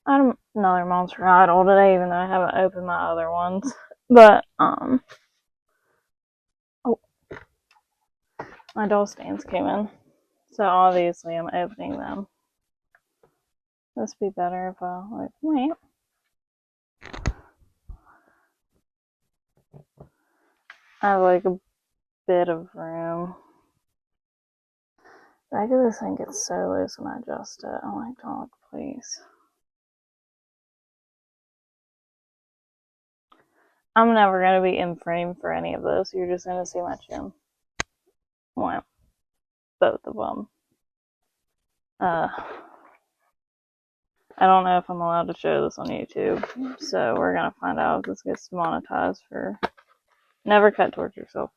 I have another monster idol today, even though I haven't opened my other ones. But, oh, my doll stands came in. So obviously I'm opening them. This would be better if I, like, wait. I have, like, a bit of room. The back of this thing gets so loose when I adjust it. I'm like, don't look, please. I'm never going to be in frame for any of this. You're just going to see my chin. Well, both of them. I don't know if I'm allowed to show this on YouTube, so we're going to find out if this gets monetized for never cut towards yourself.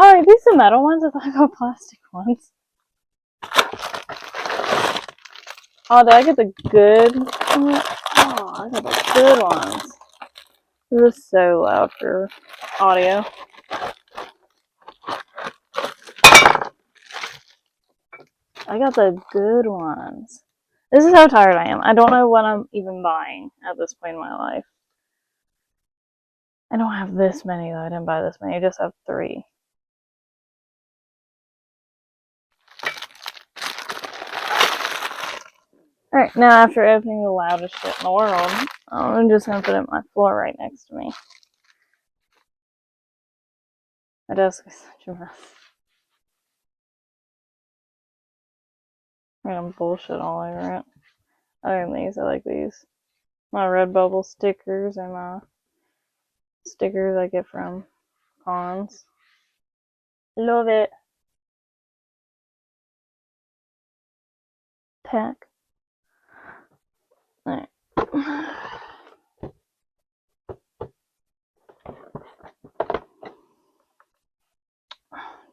Oh, are these the metal ones? I thought I got plastic ones. Oh, did I get the good? Oh, I got the good ones. This is so loud for audio. I got the good ones. This is how tired I am. I don't know what I'm even buying at this point in my life. I don't have this many though. I didn't buy this many. I just have 3. Alright, now after opening the loudest shit in the world, I'm just gonna put it on my floor right next to me. My desk is such a mess. Random bullshit all over it. Other than these, I like these. My Redbubble stickers and my stickers I get from cons. Love it. Pack. Alright.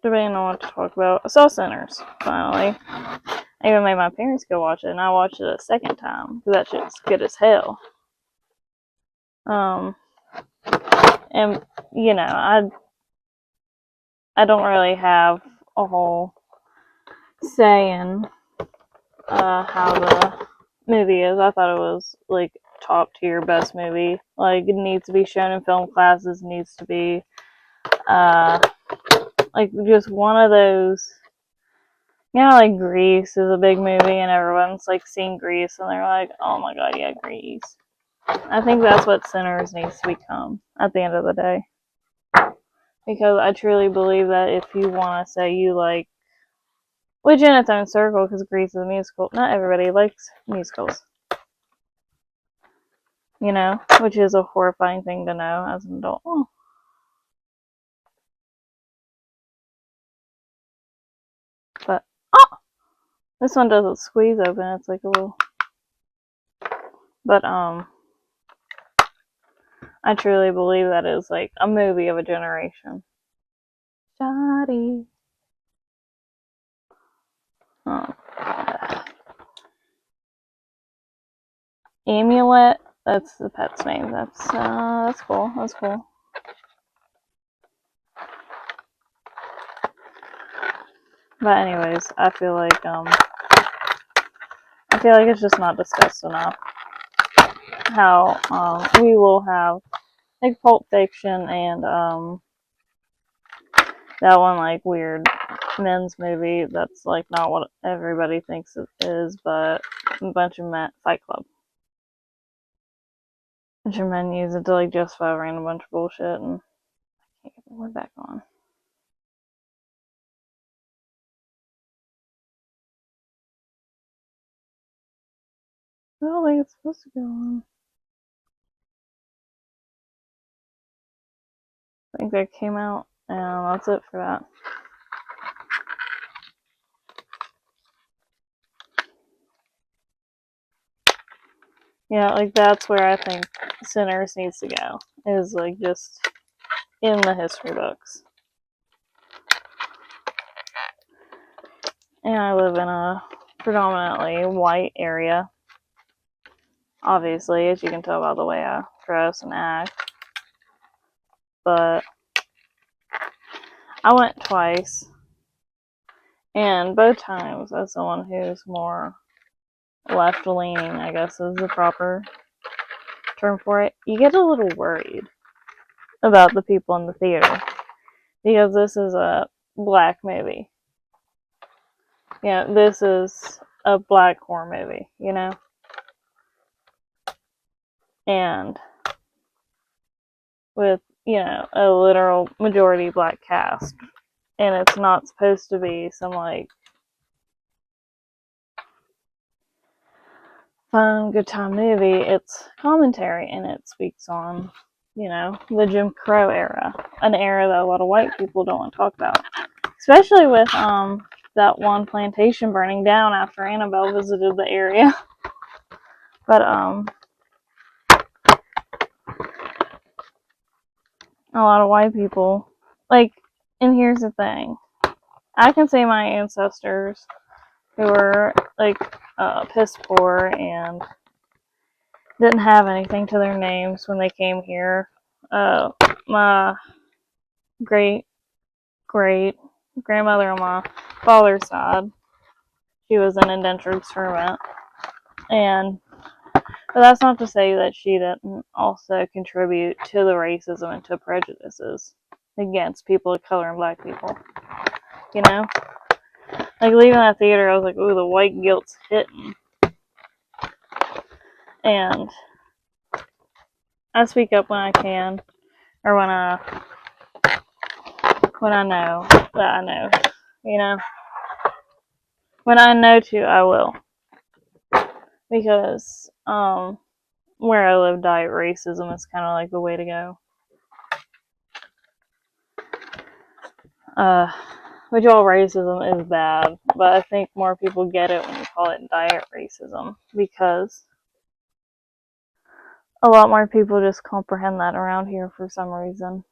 Debating on what to talk about. I saw Sinners, finally. I even made my parents go watch it, and I watched it a second time, because that shit's good as hell. And, you know, I don't really have a whole say in how the movie is. I thought it was, like, top tier, best movie. Like, it needs to be shown in film classes, needs to be, like, just one of those. Yeah, like Grease is a big movie and everyone's like seen Grease and they're like, oh my god, yeah, Grease. I think that's what Sinners needs to become at the end of the day. Because I truly believe that if you want to say you like, which in its own circle, because Grease is a musical, not everybody likes musicals. You know, which is a horrifying thing to know as an adult. Oh. But, oh! This one doesn't squeeze open, it's like a little. But, I truly believe that is like a movie of a generation. Shoddy. Oh. Amulet. That's the pet's name. That's cool. That's cool. But anyways, I feel like it's just not discussed enough how we will have like Pulp Fiction and that one like weird men's movie that's like not what everybody thinks it is, but a bunch of men. Fight Club. A bunch of men use it to like justify a random bunch of bullshit, and I can't get the word back on. I don't think it's supposed to go on. I think that came out, and that's it for that. Yeah, like that's where I think Sinners needs to go. Is like just in the history books. And I live in a predominantly white area. Obviously, as you can tell by the way I dress and act. But I went twice. And both times, as someone who's more left-leaning, I guess is the proper term for it, you get a little worried about the people in the theater. Because this is a black movie. Yeah, this is a black horror movie, you know? And with, you know, a literal majority black cast. And it's not supposed to be some, like, fun, good time movie. It's commentary, and it speaks on, you know, the Jim Crow era. An era that a lot of white people don't want to talk about. Especially with, that one plantation burning down after Annabelle visited the area. But, a lot of white people, like, and here's the thing. I can say my ancestors who were, like, piss poor and didn't have anything to their names when they came here. My great grandmother on my father's side, she was an indentured servant. But that's not to say that she didn't also contribute to the racism and to prejudices against people of color and black people. You know? Like, leaving that theater, I was like, ooh, the white guilt's hitting. And I speak up when I can, or when I know that I know, you know? When I know to, I will. Because, where I live, diet racism is kind of like the way to go. Which all racism is bad, but I think more people get it when you call it diet racism, because a lot more people just comprehend that around here for some reason.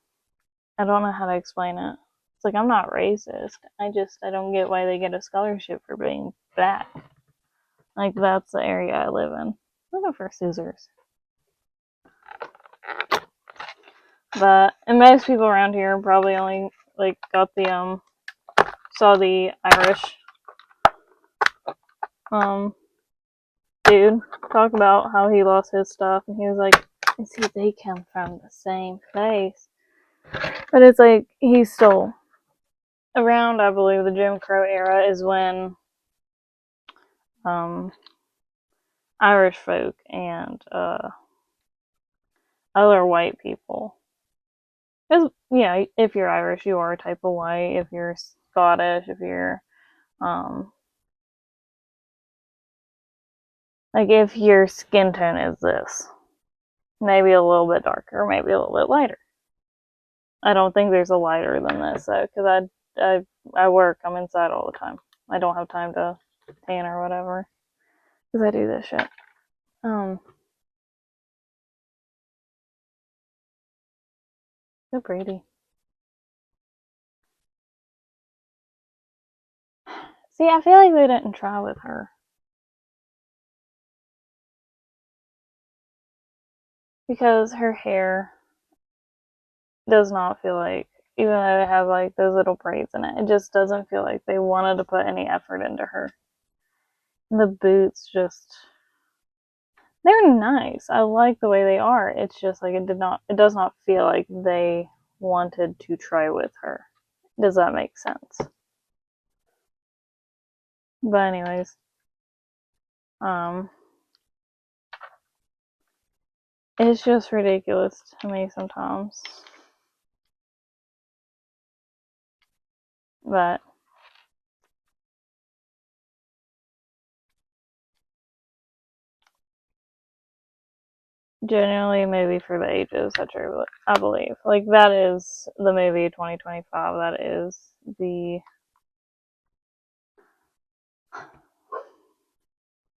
I don't know how to explain it. It's like, I'm not racist. I don't get why they get a scholarship for being black. Like, that's the area I live in. I'm looking for scissors. But, and most people around here probably only, like, got the, saw the Irish, dude talk about how he lost his stuff, and he was like, and see, they come from the same place. But it's like, he's still around, I believe, the Jim Crow era is when, Irish folk and, other white people. Because, yeah, if you're Irish, you are a type of white. If you're Scottish, if you're, like, if your skin tone is this, maybe a little bit darker, maybe a little bit lighter. I don't think there's a lighter than this, though, because I work, I'm inside all the time. I don't have time to tan or whatever, because I do this shit. So pretty. See, I feel like they didn't try with her. Because her hair does not feel like, even though it has like those little braids in it, it just doesn't feel like they wanted to put any effort into her. And the boots just, they're nice. I like the way they are. It's just like it does not feel like they wanted to try with her. Does that make sense? But anyways, it's just ridiculous to me sometimes. But genuinely a movie for the ages, I believe. Like, that is the movie 2025. That is the...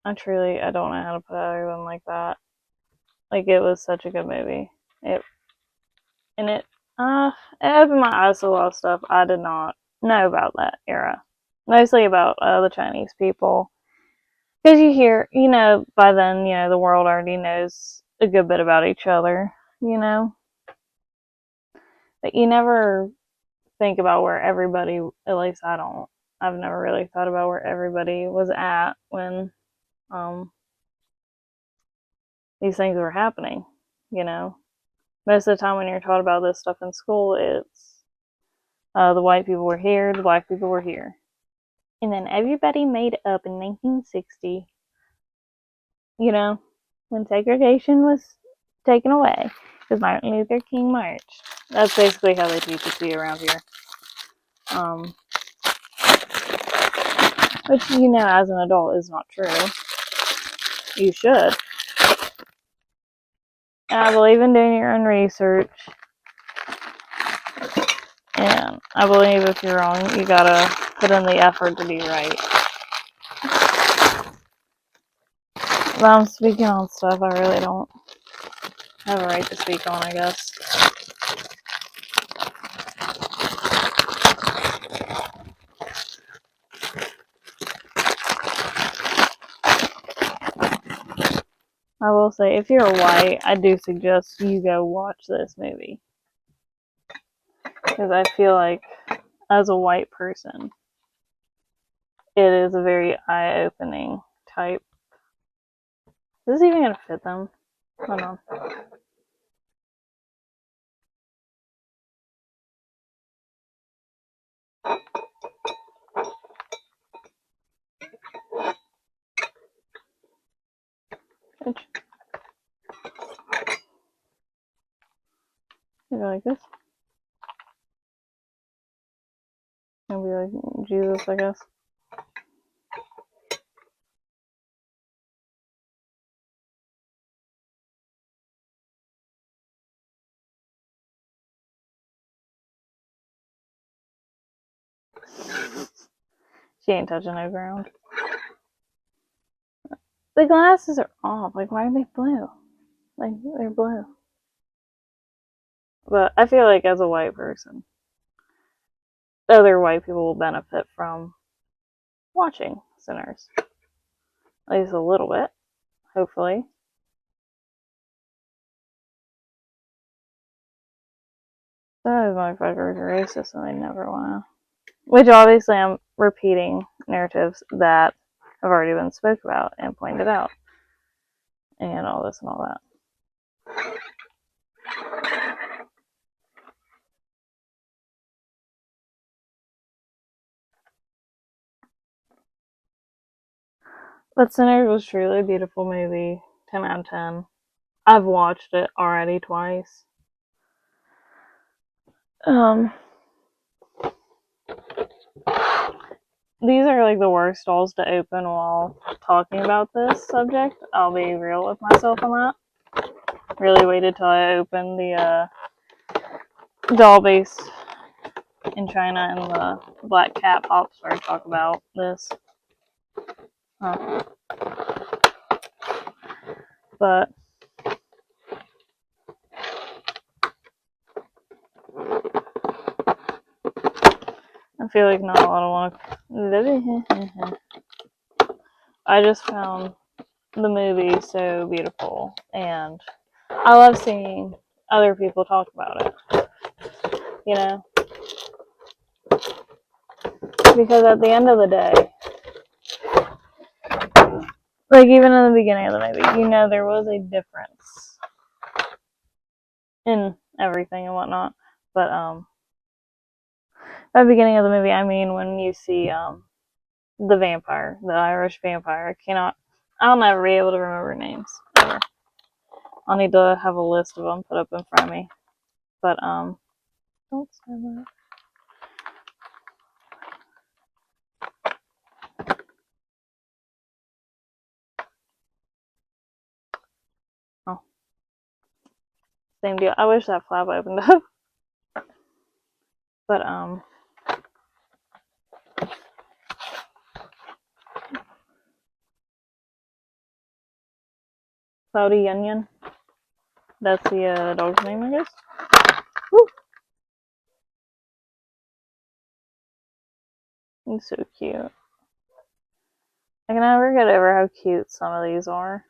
I don't know how to put it other than like that. Like, it was such a good movie. It opened my eyes to a lot of stuff I did not know about that era. Mostly about the Chinese people. Because you hear, by then, the world already knows a good bit about each other, But you never think about where everybody, at least I don't, I've never really thought about where everybody was at when these things were happening, Most of the time when you're taught about this stuff in school, it's the white people were here, the black people were here. And then everybody made up in 1960, when segregation was taken away because Martin Luther King marched. That's basically how they teach it to you around here. Which, as an adult is not true. You should. And I believe in doing your own research. And I believe if you're wrong, you gotta put in the effort to be right. But I'm speaking on stuff I really don't have a right to speak on, I guess. I will say, if you're white, I do suggest you go watch this movie. Because I feel like, as a white person, it is a very eye-opening type. Is this even going to fit them? Hold on. Maybe like this. Maybe like Jesus, I guess. She ain't touching no ground. The glasses are off. Like, why are they blue? Like, they're blue. But I feel like as a white person, other white people will benefit from watching Sinners. At least a little bit, hopefully. Those motherfuckers are racist and they never wanna. Which obviously I'm repeating narratives that have already been spoke about and pointed out. And all this and all that. But Sinners was truly a beautiful movie. 10 out of 10. I've watched it already twice. These are like the worst dolls to open while talking about this subject. I'll be real with myself on that. Really waited till I opened the doll based in China and the Black Cat Pop started to talk about this. But I feel like not a lot of I just found the movie so beautiful, and I love seeing other people talk about it. Because at the end of the day, like even in the beginning of the movie, there was a difference in everything and whatnot. But at the beginning of the movie, I mean when you see the vampire, the Irish vampire, I'll never be able to remember names ever. I'll need to have a list of them put up in front of me. But don't say that. Oh, same deal. I wish that flap opened up. But Cloudy Onion. That's the dog's name, I guess. Woo! He's so cute. I can never get over how cute some of these are.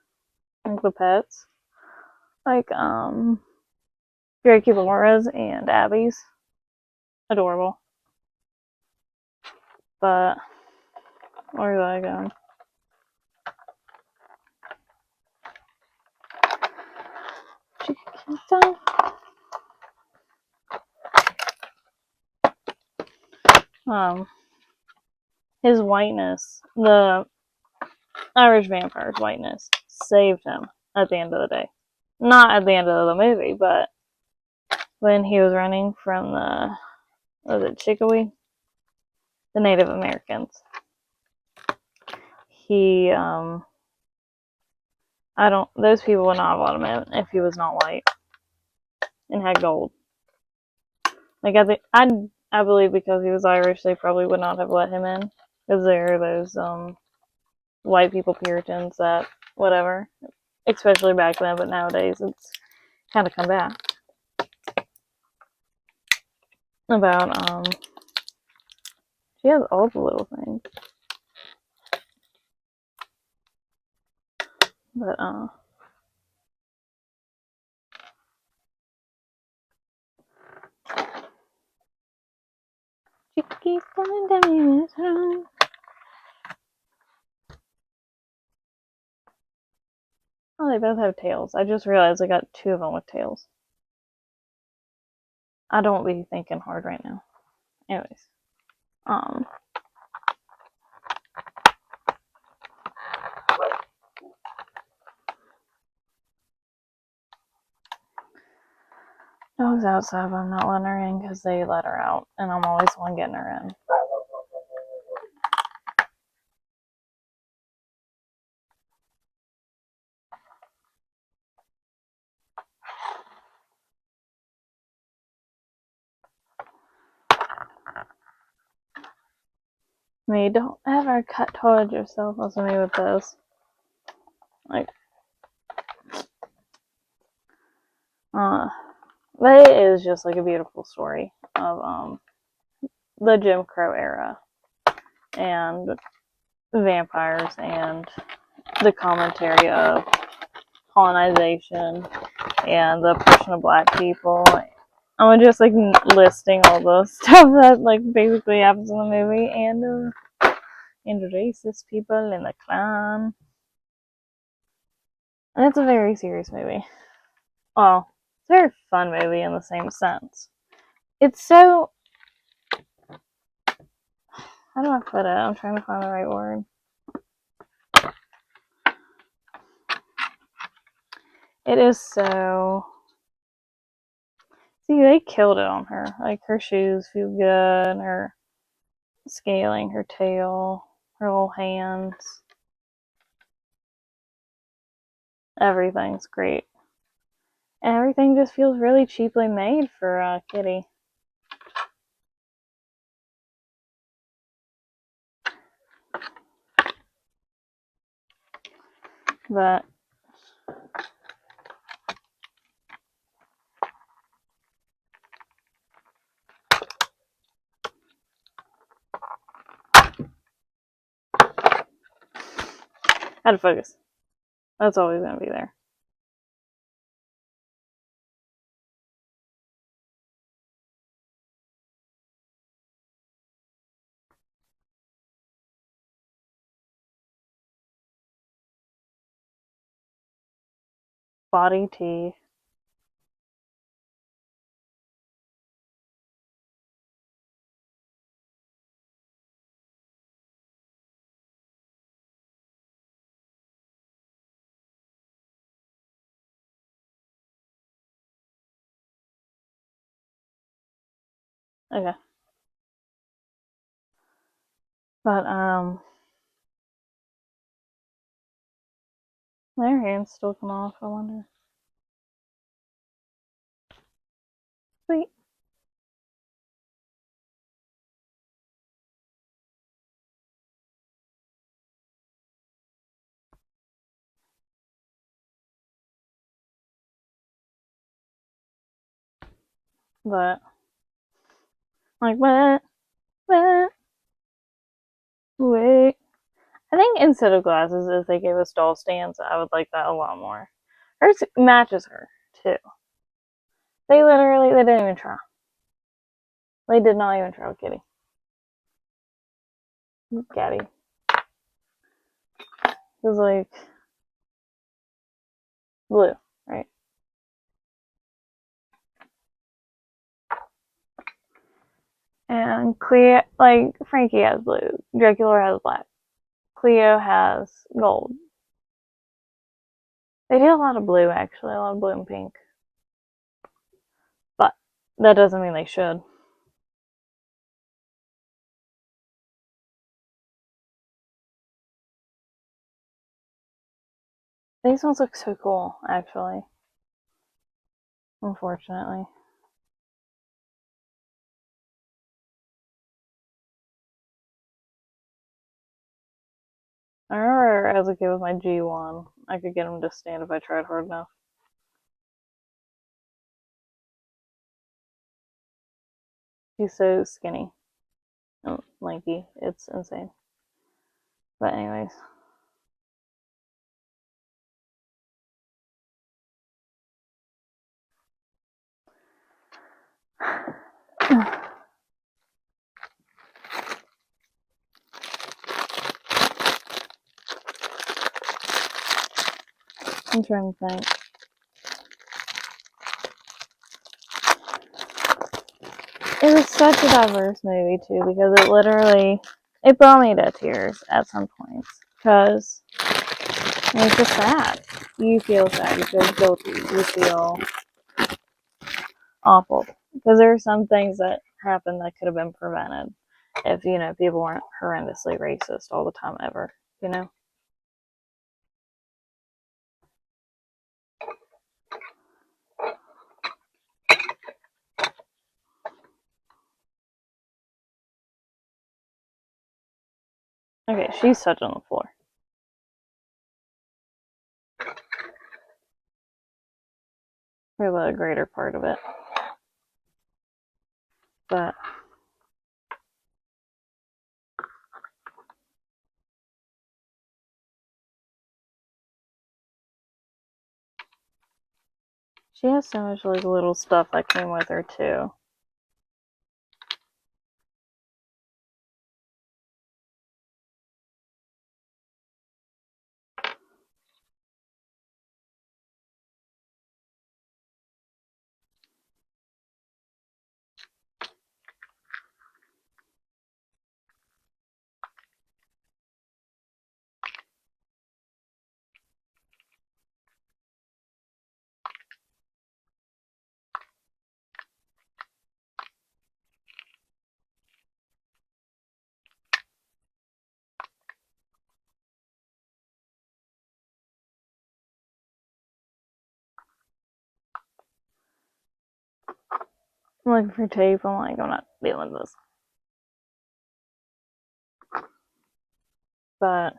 Like the pets. Like, draculuaras and Abby's. Adorable. But, where was I going? His whiteness, the Irish vampire's whiteness, saved him at the end of the day. Not at the end of the movie, but when he was running from was it Chickasaw? The Native Americans. Those people would not have let him in if he was not white and had gold. Like, I believe because he was Irish, they probably would not have let him in. Because there are those, white people Puritans that, whatever. Especially back then, but nowadays it's kind of come back. About, she has all the little things. But, she keeps coming down in his room. Oh, they both have tails. I just realized I got two of them with tails. I don't be thinking hard right now. Anyways. Dog's outside, but I'm not letting her in because they let her out, and I'm always the one getting her in. Me, don't ever cut towards yourself. Listen to me with this. Like, but it is just like a beautiful story of the Jim Crow era and vampires and the commentary of colonization and the oppression of black people. I'm just like listing all the stuff that like basically happens in the movie and racist people in the clan. And it's a very serious movie. Well, it's a very fun movie in the same sense. It's so, how do I put it? I'm trying to find the right word. It is so, see, they killed it on her. Like, her shoes feel good, her scaling, her tail, her little hands. Everything's great. And everything just feels really cheaply made for Kitty. But how to focus. That's always going to be there. Body tea. Okay. But, their hands still come off, I wonder. Sweet. But, like, what? instead of glasses, if they gave us doll stands, I would like that a lot more. Hers matches her, too. They didn't even try. They did not even try with Kitty. Gaddy. It was like blue, right? And Cleo, like Frankie has blue, Draculuara has black, Cleo has gold. They do a lot of blue, actually, a lot of blue and pink. But that doesn't mean they should. These ones look so cool, actually. Unfortunately. I remember as a kid with my G1, I could get him to stand if I tried hard enough. He's so skinny and lanky. It's insane. But anyways. I'm trying to think. It was such a diverse movie too, because it brought me to tears at some points. Because it's just sad. You feel sad. You feel guilty. You feel awful. Because there are some things that happened that could have been prevented if, people weren't horrendously racist all the time ever, Okay, she's such on the floor. For the greater part of it. But she has so much like little stuff that came with her too. I'm looking for tape. I'm like, I'm not dealing with this. But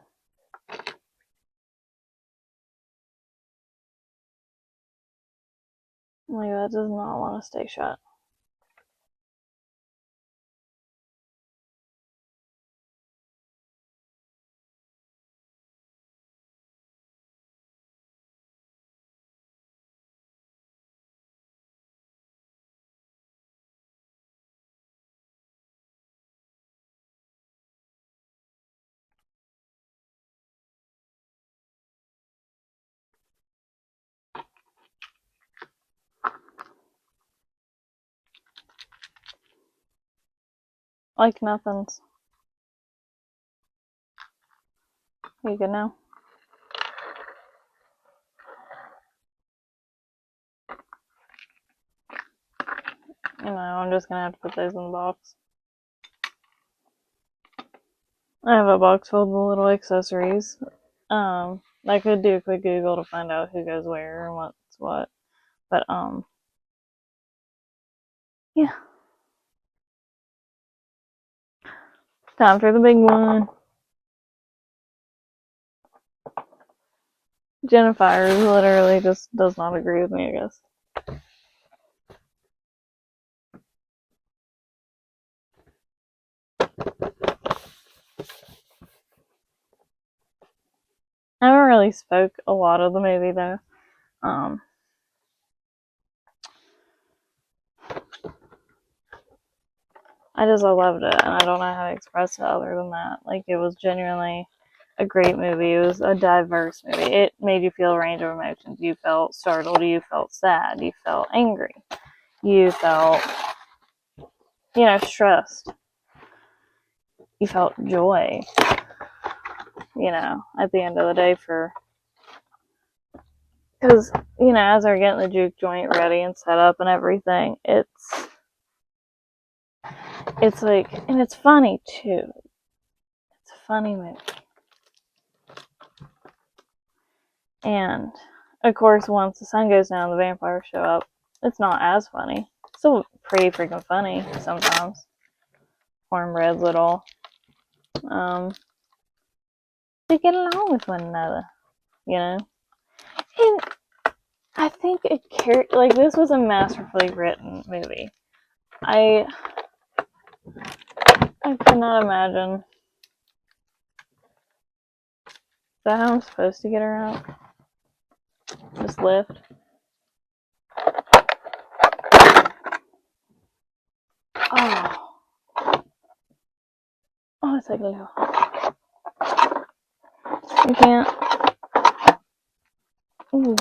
like that does not want to stay shut. Like nothing's. You good now? I'm just gonna have to put those in the box. I have a box filled with little accessories. I could do a quick Google to find out who goes where and what's what. But yeah. Time for the big one. Jenifire literally just does not agree with me, I guess. really spoke a lot of the movie though. I loved it, and I don't know how to express it other than that. Like, it was genuinely a great movie. It was a diverse movie. It made you feel a range of emotions. You felt startled, you felt sad, you felt angry, you felt, stressed, you felt joy, at the end of the day because, as they're getting the juke joint ready and set up and everything, it's like, and it's funny too. It's a funny movie. And, of course, once the sun goes down, the vampires show up. It's not as funny. It's still pretty freaking funny sometimes. Cornbread's little. They get along with one another, And I think this was a masterfully written movie. I cannot imagine. Is that how I'm supposed to get her out? Just lift. Oh. Oh, it's like a You can't. Ooh.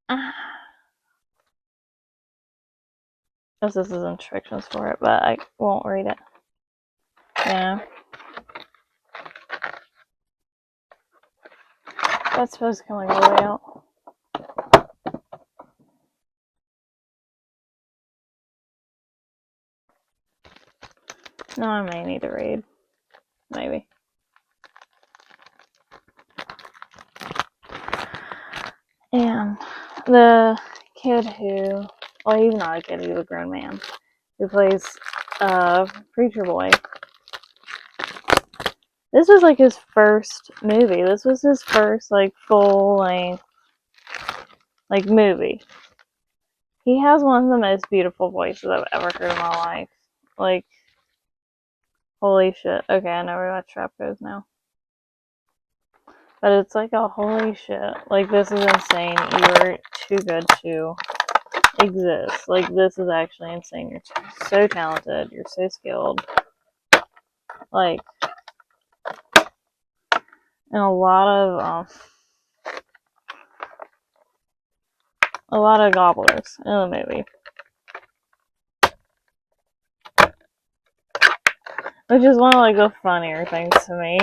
Ah. This is instructions for it, but I won't read it. That's supposed to come like all the way out. No, I may need to read. Maybe. And the kid who, well, he's not a kid, he's a grown man, who plays Preacher Boy. This was like his first movie. This was his first like full length like movie. He has one of the most beautiful voices I've ever heard in my life. Like, holy shit. Okay, I know where that trap goes now. But it's like a holy shit. Like, this is insane. You're too good to exist. Like, this is actually insane. You're so talented. You're so skilled. Like, and a lot of gobblers in the movie. Which is one of like the funnier things to me.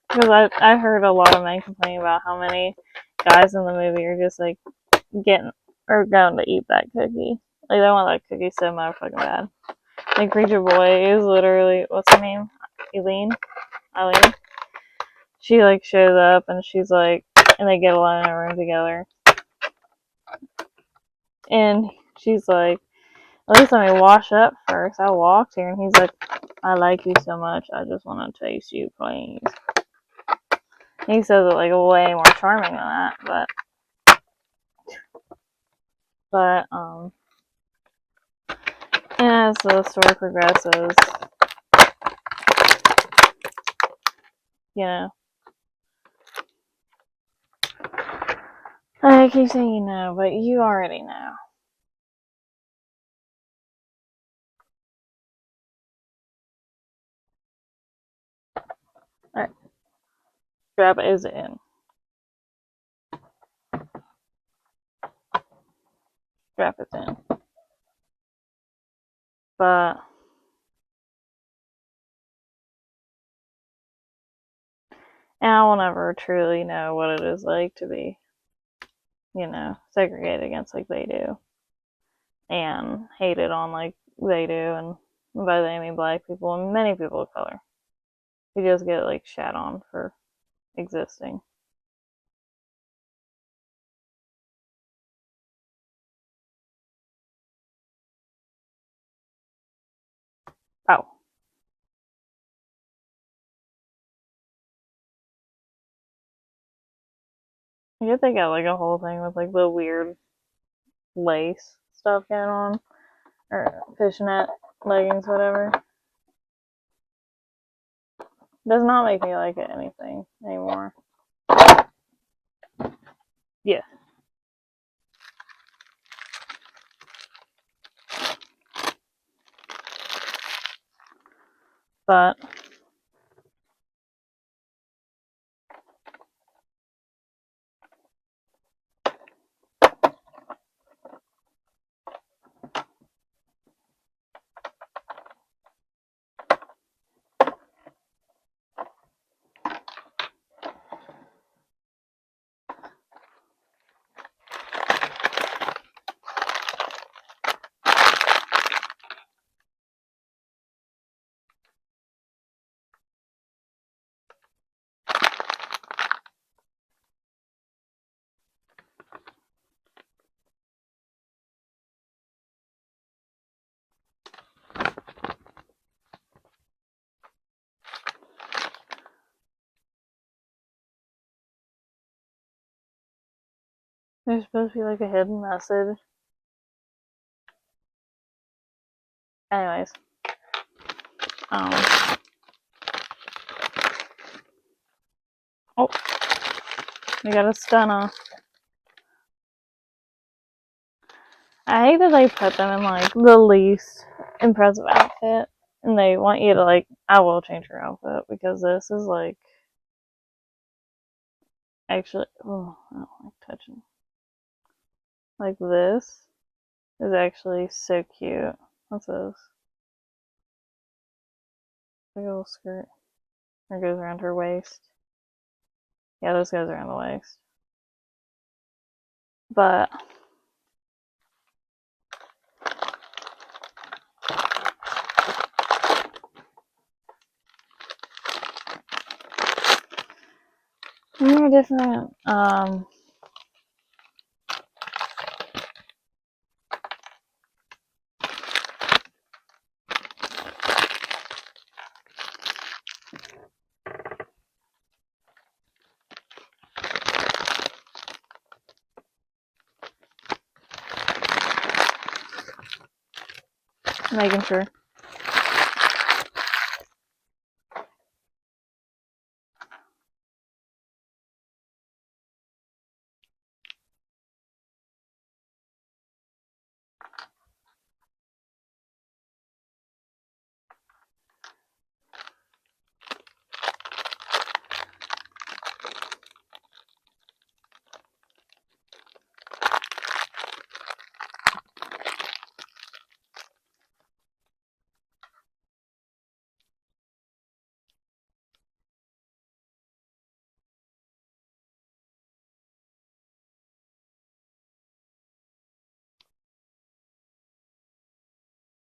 Because I heard a lot of men complain about how many guys in the movie are just like going to eat that cookie. Like, they want that cookie so motherfucking bad. Like, Preacher Boy is literally, what's her name? Eileen? She like shows up and she's like, and they get alone in a room together. And she's like, at least let me wash up first. I walked here, and he's like, I like you so much, I just want to taste you, please. He says it like way more charming than that, but and as the story progresses, I keep saying but you already know. Alright. Strap is in. Strap is in. But and I will never truly know what it is like to be, segregated against like they do. And hated on like they do, and by they I mean black people and many people of color. We just get like shat on for existing. Oh. I guess they got like a whole thing with like the weird lace stuff going on. Or fishnet leggings, whatever. Does not make me like it anything anymore. Yeah. But there's supposed to be like a hidden message. Anyways, oh, we got a stunner. I hate that they put them in like the least impressive outfit, and they want you to like, I will change your outfit because this is like actually, oh, I don't like touching. Like this is actually so cute. What's this? Big little skirt. It goes around her waist. Yeah, this goes around the waist. But more different. Making sure.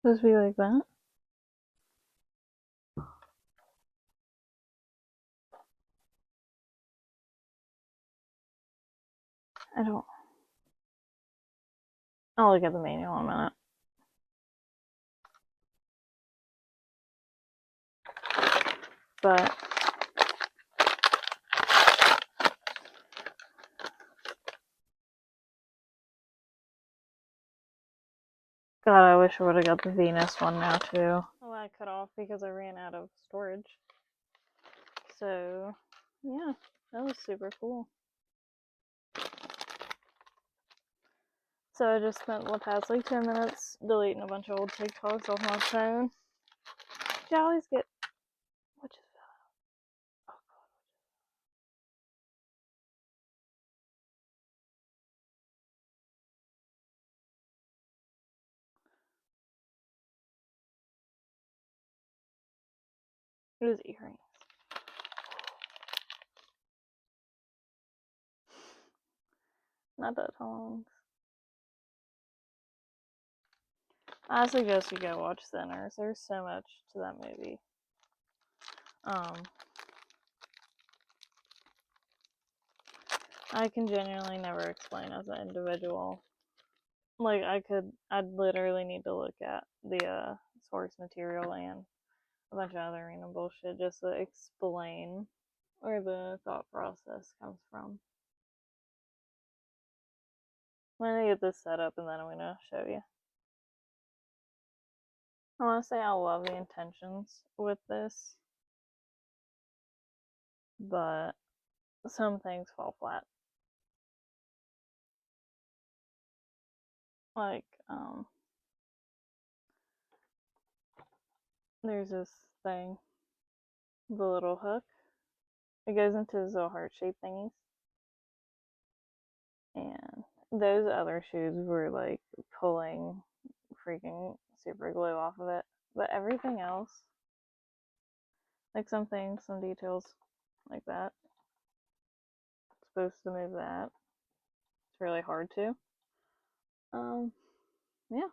Supposed to be like that. I don't. I'll look at the manual in a minute. But God, I wish I would have got the Venus one now too. Well, I cut off because I ran out of storage. So, yeah, that was super cool. So I just spent the past like 10 minutes deleting a bunch of old TikToks off my phone. I always get, what just fell out? Oh God. It was earrings. Not that tongs. I suggest you go watch Sinners. There's so much to that movie. I can genuinely never explain as an individual. Like, I'd literally need to look at the source material and a bunch of other random bullshit just to explain where the thought process comes from. I'm gonna get this set up and then I'm gonna show you. I wanna say I love the intentions with this, but some things fall flat. Like, there's this thing, the little hook. It goes into those little heart-shaped thingies. And those other shoes were like pulling freaking super glue off of it. But everything else, like some things, some details like that, supposed to move that. It's really hard to. Yeah.